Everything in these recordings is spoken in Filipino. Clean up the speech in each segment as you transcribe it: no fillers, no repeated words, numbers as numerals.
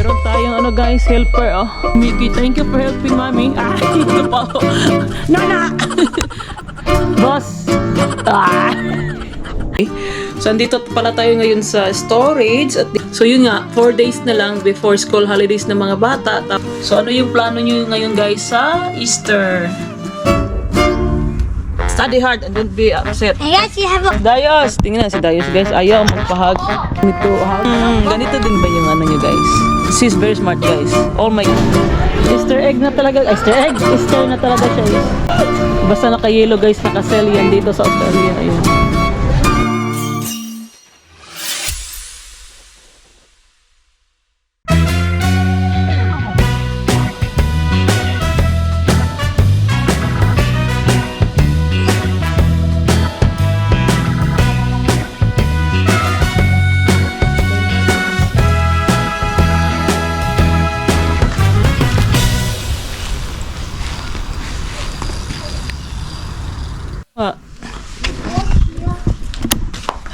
Meron tayong ano guys, helper oh. Mickey, thank you for helping mommy. Ito pa oh. Nana! Boss! Okay. So andito pala tayo ngayon sa storage at so yun nga 4 days na lang before school holidays ng mga bata. So ano yung plano nyo ngayon guys sa Easter? Study hard and don't be upset. Hey guys, you have a... Dayos! Tingnan si Dayos guys, ayaw magpahag. Ganito din ba yung ano nyo guys? She's very smart guys. Oh my god. Easter egg na talaga. Easter egg? Easter na talaga siya. Basta naka-yellow guys, naka-sell yan dito sa Australia. Ayun.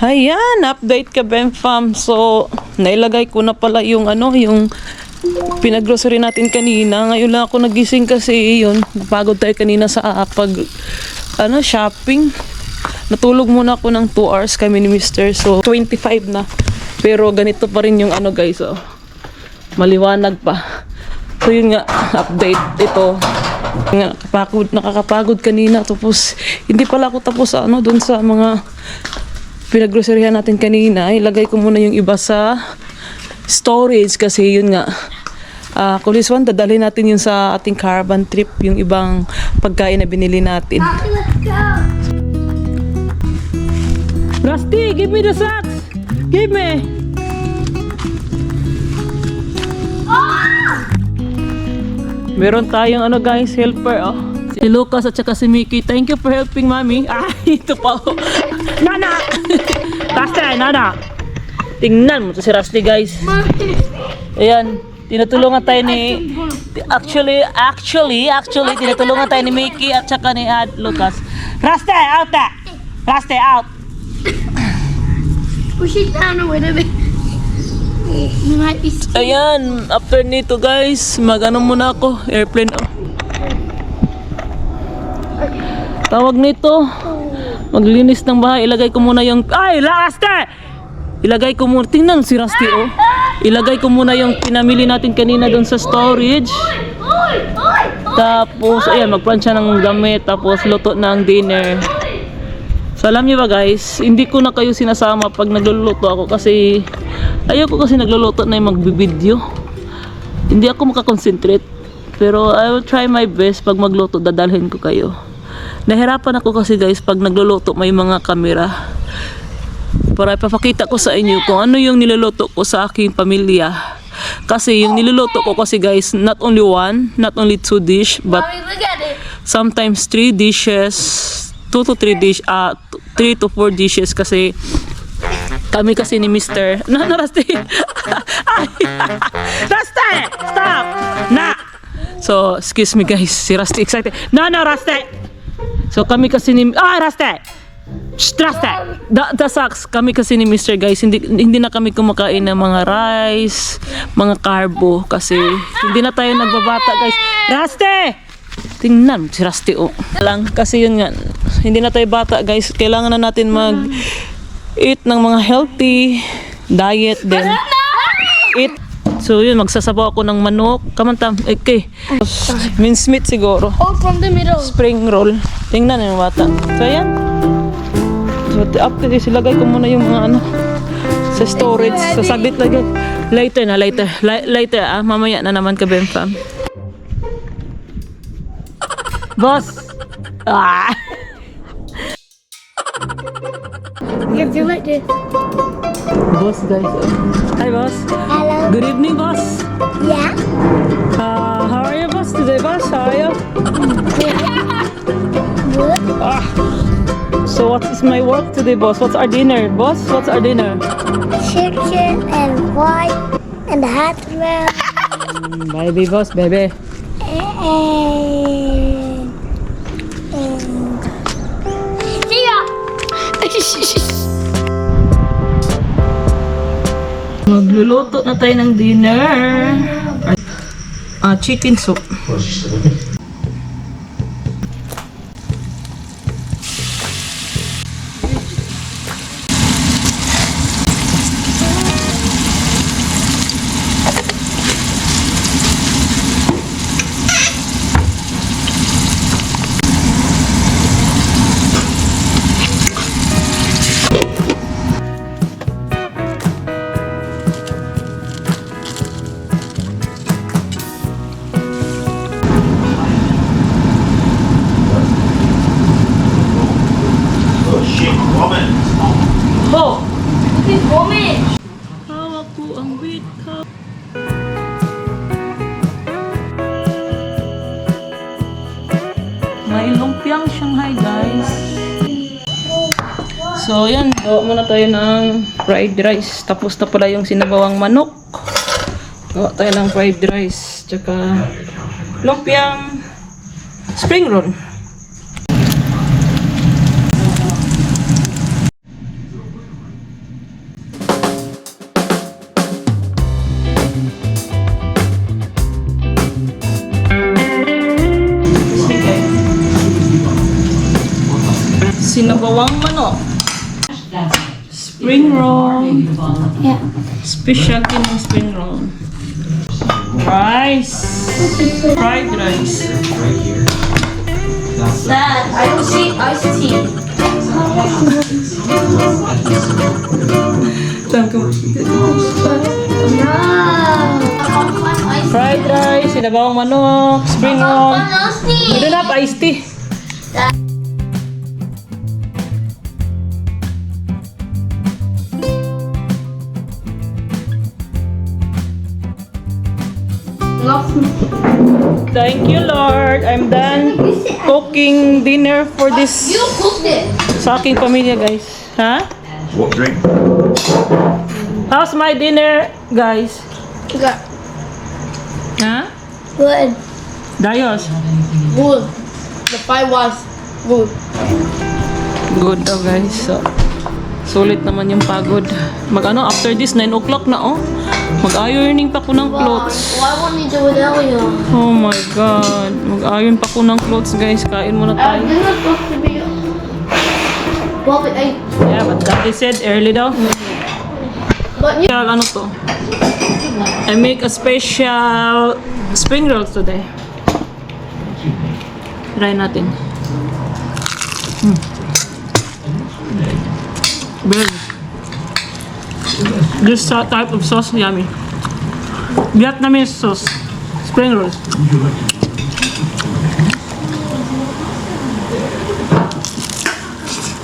Ayan, update ka Benfam. So, nailagay ko na pala yung ano, yung pinag-grocery natin kanina. Ngayon lang ako nagising kasi yun. Napagod tayo kanina sa shopping. Natulog muna ako ng 2 hours kami ni Mr. So, 25 na. Pero ganito pa rin yung ano guys, oh. Maliwanag pa. So, yun nga, update ito. Nakakapagod kanina. Tapos, hindi pala ako tapos sa dun sa mga pinag-groceryhan natin kanina. Ilagay ko muna yung iba sa storage kasi yun nga. Kung this one, dadalhin natin yun sa ating caravan trip, yung ibang pagkain na binili natin. Let's go! Rusty, give me the socks! Give me! Meron tayong ano guys, helper oh. Si Lucas at saka si Mickey, thank you for helping mommy. Ito pa oh. Nana! Rusty, Nana! Tingnan mo to si Rusty guys. Ayan, tinutulungan tayo ni... Actually, tinutulungan tayo ni Mickey at saka ni Lucas. Rusty, out there! Rusty, out! Push it down a little bit. You might be scared. Ayan, after nito guys, mag-ano muna ako, airplane oh. Tawag nito, maglinis ng bahay, ilagay ko muna yung, Rusty! Ilagay ko muna, tingnan si Rusty oh. Ilagay ko muna yung pinamili natin kanina doon sa storage. Tapos, ayan, magplansya ng gamit, tapos luto ng dinner. So alam niyo ba guys, hindi ko na kayo sinasama pag nagluluto ako kasi ayoko kasi nagluluto na yung magbibideo. Hindi ako makakonsentrate. Pero I will try my best pag magluto, dadalhin ko kayo. Nahirapan ako kasi guys pag nagluluto may mga kamera. Para ipapakita ko sa inyo kung ano yung niluluto ko sa aking pamilya. Kasi yung niluluto ko kasi guys, not only 1, not only 2 dish, but Mommy, look at it. sometimes 3 dishes, 2 to 3 dish, 3 to 4 dishes kasi kami kasi ni Mr. Rusty! Rusty! Stop! Na! So, excuse me guys, si Rusty excited. Rusty! So, kami kasi ni... Rusty! Shh, Rusty! The sucks. Kami kasi ni Mr. guys, hindi na kami kumakain ng mga rice, mga carbo kasi hindi na tayo nagbabata guys. Rusty! Tingnan si Rusty oh. Lang kasi yun nga, hindi na tayo bata guys, kailangan na natin mag-eat ng mga healthy diet din. Eat. So yun, magsasabaw ako ng manok. Kamantam, okay. Mince meat siguro. Oh, from the middle. Spring roll. Tingnan yung bata. So yan. So after this, ilagay ko muna yung mga sa storage. So saglit lagi. Later, mamaya na naman ka Benfam. Boss! You have to like this. Boss guys. Hi boss. Hello. Good evening boss. Yeah? How are you boss today boss? How are you? Good. So what is my work today boss? What's our dinner boss? What's our dinner? Chicken and white and hot milk. Baby boss, baby. See ya! Magluluto na tayo ng dinner. chicken soup. Ho! Hawak ko ang wheat cup. May lumpiang Shanghai, guys. So, yan. Gawa muna tayo ng fried rice. Tapos na pala yung sinabawang manok. Gawa tayo ng fried rice. Tsaka lumpiang spring roll. Sinabawang manok. Spring roll. Yeah. Specialty ng spring roll. Rice. Fried rice. Dad, I don't see iced tea. No. Fried rice, sinabawang manok, spring roll. Ito na pa iced tea. Thank you, Lord. I'm done cooking dinner for this You cooked it. sa aking pamilya, guys. Ha? What drink? How's my dinner, guys? Good. Ha? Good. Dayos. Good. The pie was good. Good daw, guys. So, sulit naman yung pagod. Mag-ano, after this, 9 o'clock na, oh. Mag-ironing pa ko ng clothes. Why won't you do it earlier? Oh my God. Mag-iron pa ko ng clothes, guys. Kain muna tayo. This is supposed to be. Well, I. Yeah, but Daddy said early daw. But you. Ano to? I make a special spring roll today. Try natin. Very. This type of sauce, yummy. Vietnamese sauce. Spring rolls.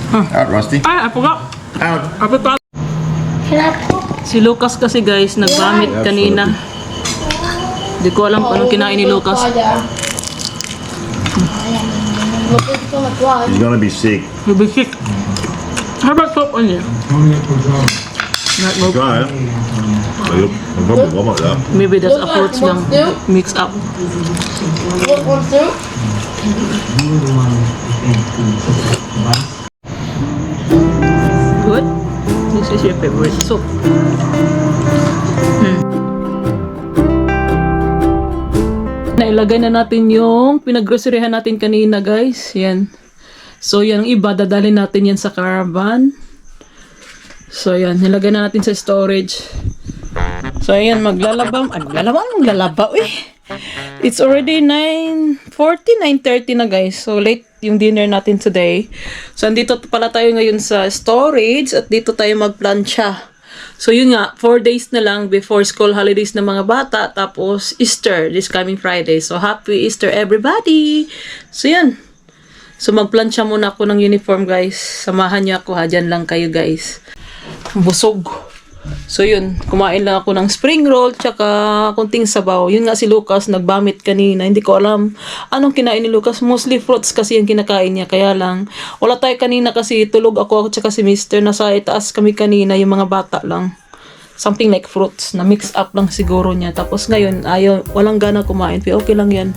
Out, Rusty. Ay, I forgot. Out. I forgot. Can I put Si Lucas kasi, guys, nag-vomit Yeah, kanina. Di ko alam kung anong kinain ni Lucas. Look, it's so much water. He's gonna be sick. You'll be sick. How about soap on you? Not milk. Try it. You'll probably vomit that. Maybe that's a Lucas, fruits you lang. want soup? Mix up. What one soup? Good. This is your favorite soup. Nailagay na natin yung pinaggroceryhan natin kanina, guys. Yan. So, yan ang iba. Dadalhin natin yan sa caravan. So, yan. Nilagay na natin sa storage. So, ayan. Maglalaba. Uy! It's already 9:40, 9:30 na, guys. So, late yung dinner natin today. So, andito pala tayo ngayon sa storage at dito tayo magplansya. So, yun nga, 4 days na lang before school holidays ng mga bata. Tapos, Easter, this coming Friday. So, happy Easter, everybody! So, yan. So, magplansya muna ako ng uniform, guys. Samahan niyo ako, ha? Diyan lang kayo, guys. Busog. So, yun. Kumain lang ako ng spring roll, tsaka kunting sabaw. Yun nga si Lucas, nagbamit kanina. Hindi ko alam anong kinain ni Lucas. Mostly fruits kasi yung kinakain niya. Kaya lang, wala tayo kanina kasi tulog ako tsaka si Mr. Nasa itaas kami kanina, yung mga bata lang. Something like fruits, na mix up lang siguro niya. Tapos ngayon, ayaw, walang gana kumain. Pero okay lang yan.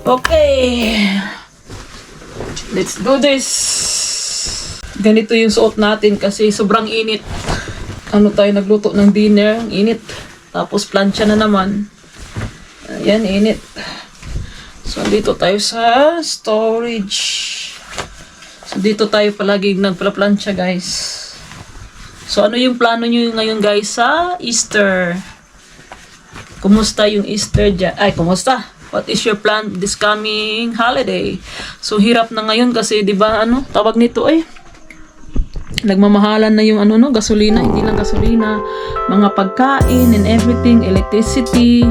Okay. Let's do this. Ganito yung suot natin kasi sobrang init. nagluto ng dinner. Ang init. Tapos plancha na naman. Ayan, init. So, dito tayo sa storage. So, dito tayo palagi nagplaplansya, guys. So, ano yung plano nyo ngayon, guys, sa Easter? Kumusta yung Easter dyan? Ay, kumusta? What is your plan this coming holiday? So, hirap na ngayon kasi, di ba, tawag nito nagmamahalan na yung gasolina, hindi lang gasolina, mga pagkain and everything, electricity.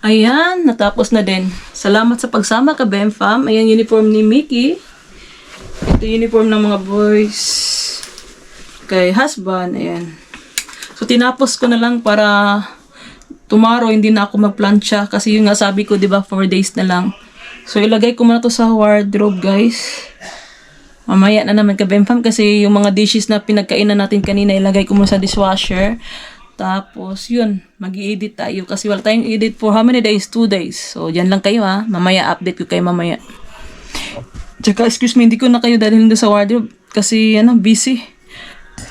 Ayan, natapos na din. Salamat sa pagsama ka, Bemfam. Ayan, uniform ni Mickey. Ito uniform ng mga boys. Kay husband, ayan. So, tinapos ko na lang para tomorrow hindi na ako magplansya. Kasi yung nga sabi ko, di ba, 4 days na lang. So, ilagay ko muna to sa wardrobe, guys. Mamaya na naman ka, Bemfam. Kasi yung mga dishes na pinagkainan natin kanina, ilagay ko muna sa dishwasher. Tapos, yun, mag-i-edit tayo. Kasi wala tayong edit for how many days? 2 days. So, dyan lang kayo ha. Mamaya, update ko kayo mamaya. Tsaka, excuse me, hindi ko na kayo dalhin doon sa wardrobe. Kasi, busy.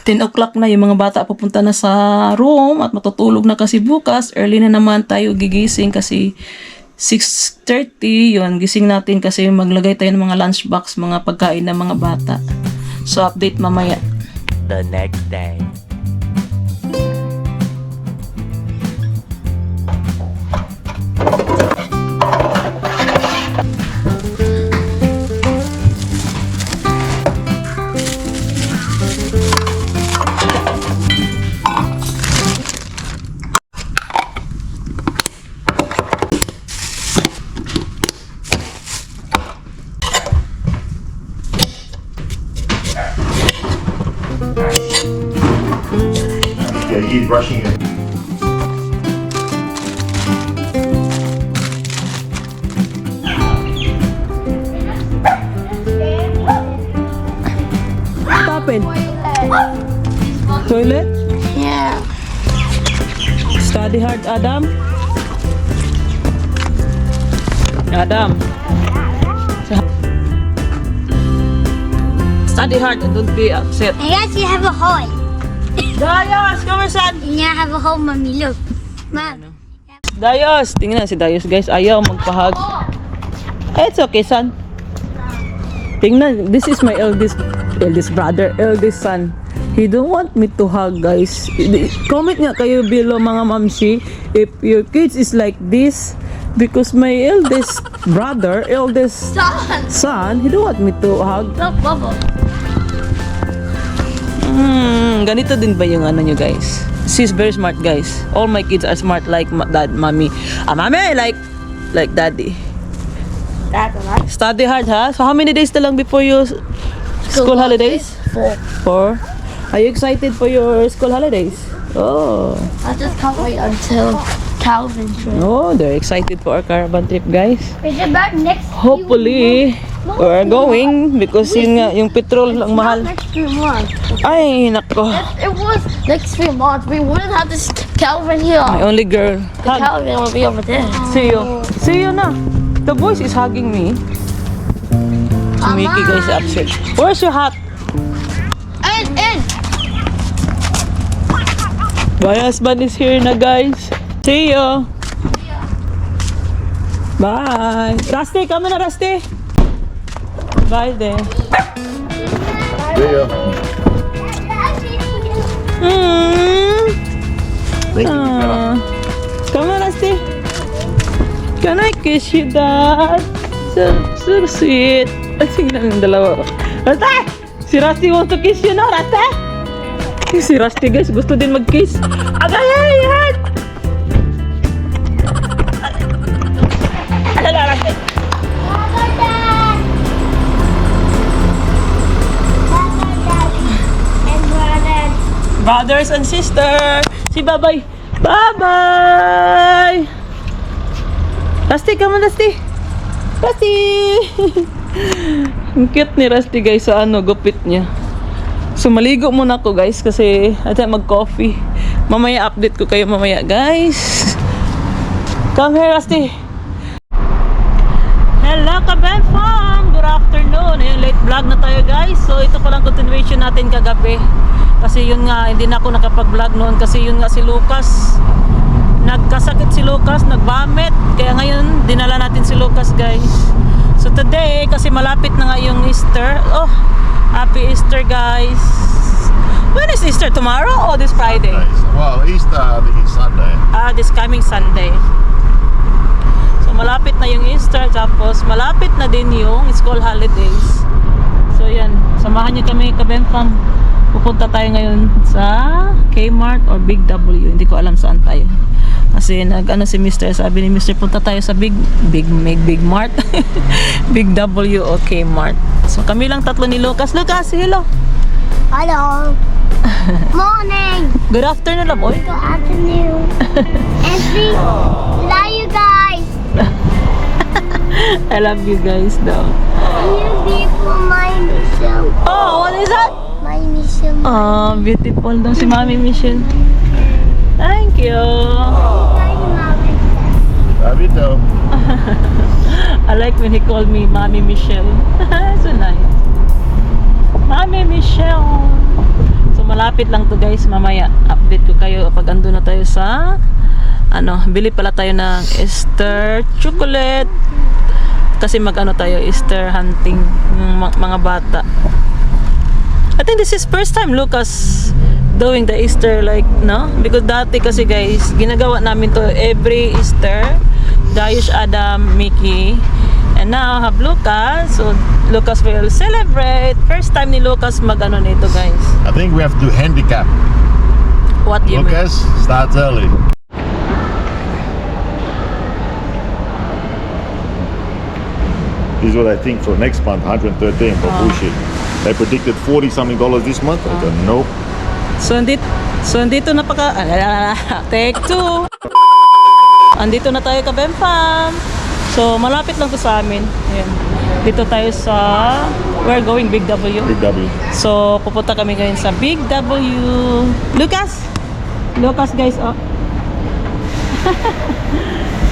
10 o'clock na, yung mga bata pupunta na sa room at matutulog na kasi bukas. Early na naman tayo gigising kasi 6:30. Yun, gising natin kasi maglagay tayo ng mga lunchbox, mga pagkain ng mga bata. So, update mamaya. The next day. Yeah, he's brushing it. What happened? Toilet? Yeah. Study hard, Adam. Adam. Study hard and don't be upset. I guess you have a hole. Dayos, come here, son. And you have a hole, mommy. Look. Mom. Dayos. Tingnan si Dayos, guys. Ayaw magpahag. It's okay, son. Tingnan. This is my eldest brother, eldest son. He don't want me to hug, guys. Comment nga kayo below, mga mamsi, if your kids is like this. Because my eldest brother, eldest son, he don't want me to hug. Look, Bubble. Ganito din ba yung nyo, guys? She's very smart, guys. All my kids are smart like dad, mommy. Mommy, like daddy. That's a lot. Study hard, ha? So how many days na lang before your school holidays? 4. Are you excited for your school holidays? Oh. I just can't wait until Calvin trip. Oh, they're excited for our caravan trip, guys. Is it back next Hopefully, we're going because yun nga, yung petrol ang mahal. Next few months. Ay, nako. It was next few months. We wouldn't have this Calvin here. My only girl. Hug. Calvin would be over there. See you. See you na. The boys is hugging me. Si Mickey, guys, is upset. Where's your hat? And My husband is here na, guys. See you. Bye. Rusty, come na, Rusty. Bye then. There you go. Thank you. Come on, Rusty. Can I kiss you, Dad? So sweet. Ay, sino yung dalawa? Rusty! Si Rusty wants to kiss you now, Rusty! Si Rusty, guys, gusto din mag-kiss. Agay, yan! Alala, Rusty! Brothers and sisters! Si Babay! Bye-bye! Rusty, come on, Rusty! Rusty! Ang cute ni Rusty, guys, sa gupit niya. So, maligo muna ako, guys, kasi ata mag-coffee. Mamaya update ko kayo mamaya, guys. Come here, Rusty. Kaben Farm! Good afternoon! Ayun, late vlog na tayo guys. So ito palang continuation natin kagabi. Kasi yun nga, hindi na ako nakapag-vlog noon. Kasi yun nga si Lucas. Nagkasakit si Lucas, nagvomit. Kaya ngayon, dinala natin si Lucas guys. So today, kasi malapit na nga yung Easter. Oh, happy Easter guys! When is Easter? Tomorrow or this Friday? Well, Easter, I think it's Sunday. This coming Sunday. So malapit na yung Easter, tapos malapit na din yung school holidays. So yan, samahan niyo kami Kabempang. Pupunta tayo ngayon sa Kmart or Big W. Hindi ko alam saan tayo. Kasi nag-ano si Mr. Sabi ni Mr. punta tayo sa Big Mart. Big W o Kmart. So kami lang tatlo ni Lucas. Lucas, hello. Hello. Morning. Good afternoon, boy. Good afternoon. And please, love you guys. I love you guys daw. You be for my mission. Oh, what is that? My mission. Oh, beautiful daw si Mami Michelle. Thank you. Love you too. I like when he called me Mami Michelle. So nice. Mami Michelle. So malapit lang to guys. Mamaya update ko kayo pag ando na tayo sa bili pala tayo ng Easter chocolate. Kasi mag-ano tayo, Easter hunting ng mga bata. I think this is first time Lucas doing the Easter because dati kasi guys, ginagawa namin to every Easter. Dayush, Adam, Mickey, and now have Lucas. So Lucas will celebrate. First time ni Lucas mag-ano nito guys. I think we have to handicap. What do you mean? Lucas starts early. This is what I think for next month, 113 for bullshit. They predicted $40 something this month. I don't know. So andito na take two. Andito na tayo Kabempam. So malapit lang to sa amin. Ayan. Dito tayo sa we're going Big W. Big W. So pupunta kami ngayon sa Big W. Lucas guys, oh.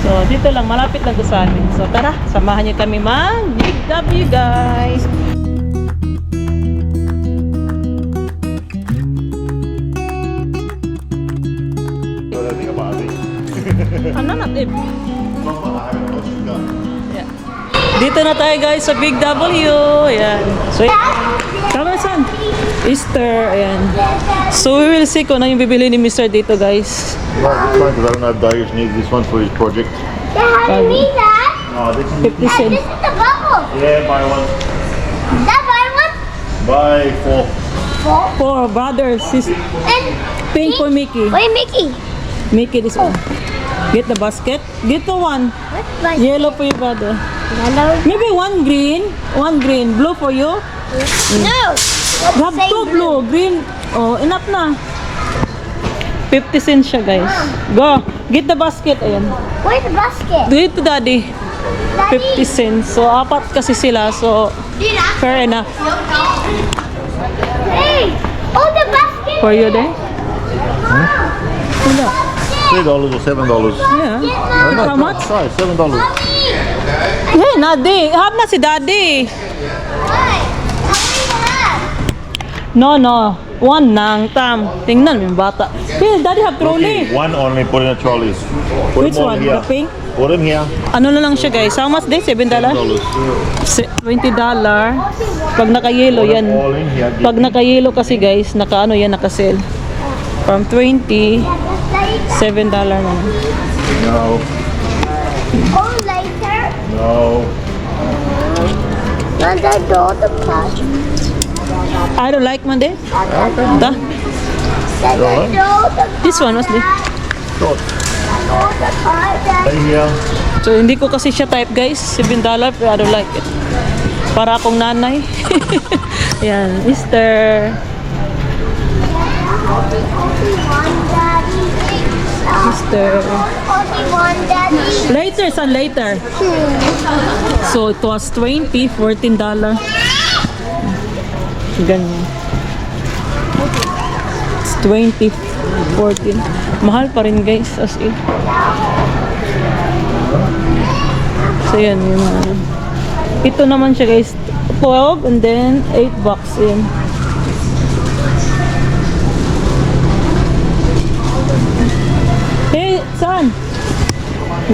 So dito lang, malapit lang to sa amin. So tara, samahan niyo kami mag Big W guys. What do you think about it? Ano natin? Yeah. Dito na tayo guys sa Big W. Ayan. So, tama saan? Easter. Ayan. So, we will see kung ano yung bibili ni Mr. dito guys. No, this one, because I don't know if Darius needs this one for his project. Dad, how do you need that? No, this is... 50 cents. This is the bubble. Yeah, buy one. Dad, buy one. Buy four. For brothers, sis. And Pink for Mickey. wait, Mickey. Mickey, this one. Get the basket. Get the one. What's my Yellow for your brother. yellow? Maybe one green. Blue for you. No. Grab two blue. Green. Oh, enough na. 50 cents siya guys. Go. Get the basket. Ayan. Where's the basket? Give it to daddy. 50 cents. So, apat kasi sila. So, fair enough. Hey, oh, the basket. For you there? Wala. $3 or $7. Yeah. How much? Try $7. Hey, daddy. Have na si daddy. No. One nang tam. Tingnan yung bata. Hey, daddy have trolley. Okay, one only, put in the trolleys. Put Which them all one? here. The pink? Put them here. Ano na lang siya guys? How much day? $7? $20. Pag naka-yellow Put yan. them all in here. Pag naka-yellow kasi guys, naka-sale. From 20, $7 na lang. No. Oh, later. No. Not the door, the part. I don't like man din. Da. This one, what's this? Short. Stay here. So, hindi ko kasi siya type guys. $7, pero I don't like it. Para akong nanay. Ayan, Easter. Easter. Later, son, later. So, it was $20, $14. Ganyan. It's 20, 14. Mahal pa rin guys, as in. So yan, yung Ito naman siya guys, 12 and then 8 bucks in. Hey, son!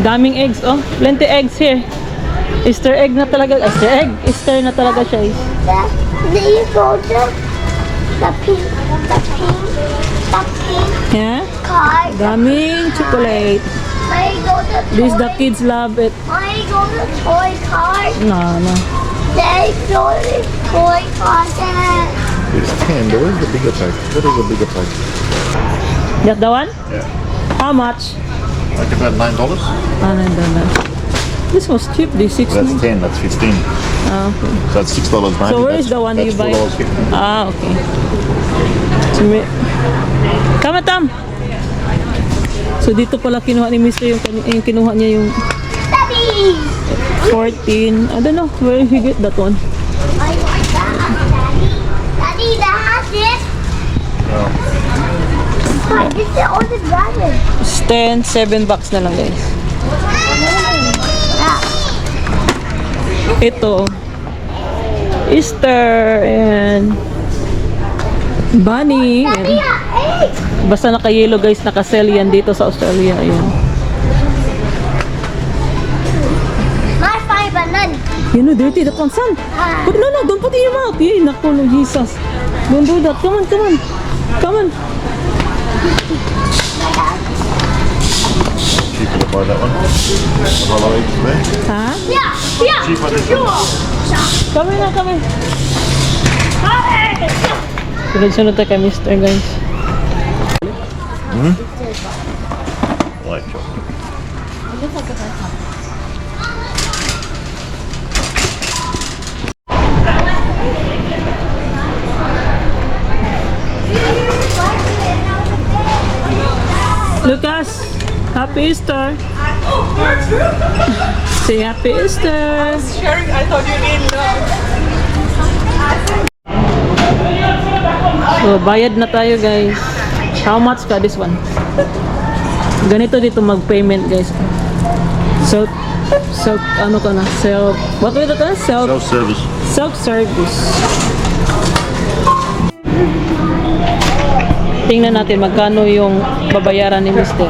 Daming eggs, oh. Plenty eggs here. Easter egg na talaga. Easter egg? Easter na talaga siya. Do you go to the pink Yeah? car? Daming chocolate. I go to This the kids love it. I go to toy car. No, no. They go to toy car. Dad. It's 10. Where's the bigger pack? What is the bigger pack? That the one? Yeah. How much? Like about $9. This was cheap, this 6. That's 10. That's 15. Ah, okay. So that's $6.90. So where is the one you buy? $4.50. Ah, okay. Come on, Tom. So dito pala kinuha ni Mr. yung kinuha niya yung Daddy. 14. I don't know where he get that one. I like that, Daddy. Daddy, that has it. No. But this is all the dragon. It's 10, 7 bucks na lang guys. Ito Easter and Bunny Daddy, and hey. basta naka-yellow guys, naka-sell yan dito sa Australia. Ayan. My five banana. You know, dirty that one, son. But no, don't put it in your mouth. Yay, naku, no, Jesus. Don't do that. Come on, come on. Come on. Cheaper to buy that one. $1 each there. Ha? Yeah, yeah. Cheaper this one. Come here na, come here. Sunod-sunod tayo kay Mr. guys. Like chocolate. Lucas, Happy Easter. Say Happy Easter. Sharing, I thought you didn't know. So, bayad na tayo guys. How much ka this one? Ganito dito mag-payment guys. Self, ano ka na? What was it ka? Self-service. Self-service. Tingnan natin magkano yung babayaran ni Mr.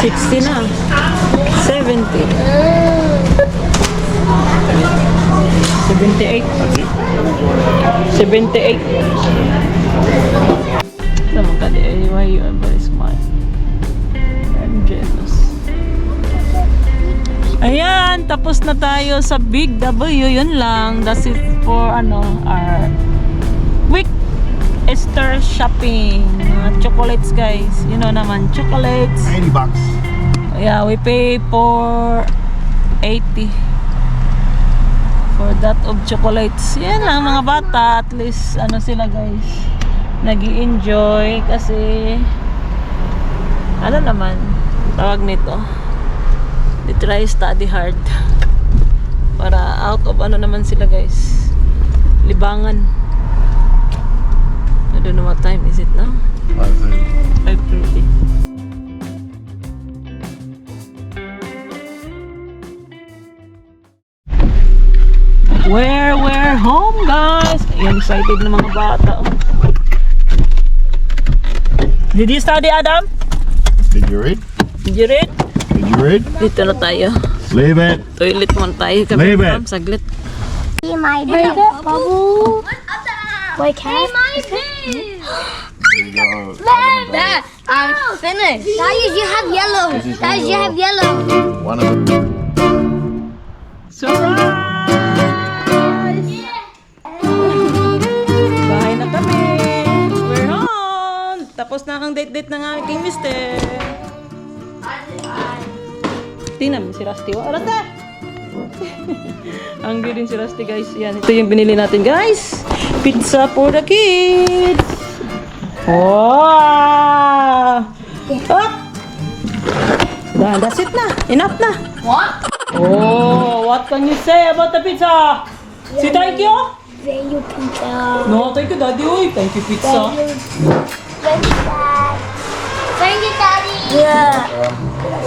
$60 na. 70. 78. 78. Naman ka di. Why you are very smart? I'm jealous. Ayan, tapos na tayo sa Big W. Yun lang. That's it for our week Easter shopping. Chocolates guys. You know naman, chocolates. $80. Yeah, we pay for 80 for that of chocolates. Yan lang mga bata, at least sila guys, nag-i-enjoy kasi naman tawag nito, they try study hard para out of naman sila guys, libangan. I don't know what time is it now. 5:30. We're home guys. Ayan, excited na mga bata. Did you study, Adam? Did you read? Did you read? Did you read? Dito na tayo. Leave it. Toilet muna tayo. Leave it. Saglit. See my bubble. Wait, can I? My There you go. Dad, I'm finished. Guys, you have yellow. This is Guys, you yellow. have yellow. One of them. Surprise! Bahay na kami. We're home. Tapos na kang date-date ng aking mister. Tingnan mo si Rusty. Rusty! Hungry din si Rusty guys. Yan, ito yung binili natin guys. Pizza for the kids. Wow! Up! That's it na. Enough na. What? Oh, what can you say about the pizza? Say thank you? Thank you, pizza. No, thank you, Daddy. Uy, thank you, pizza. Thank you, Dad. Thank you, Daddy. Yeah.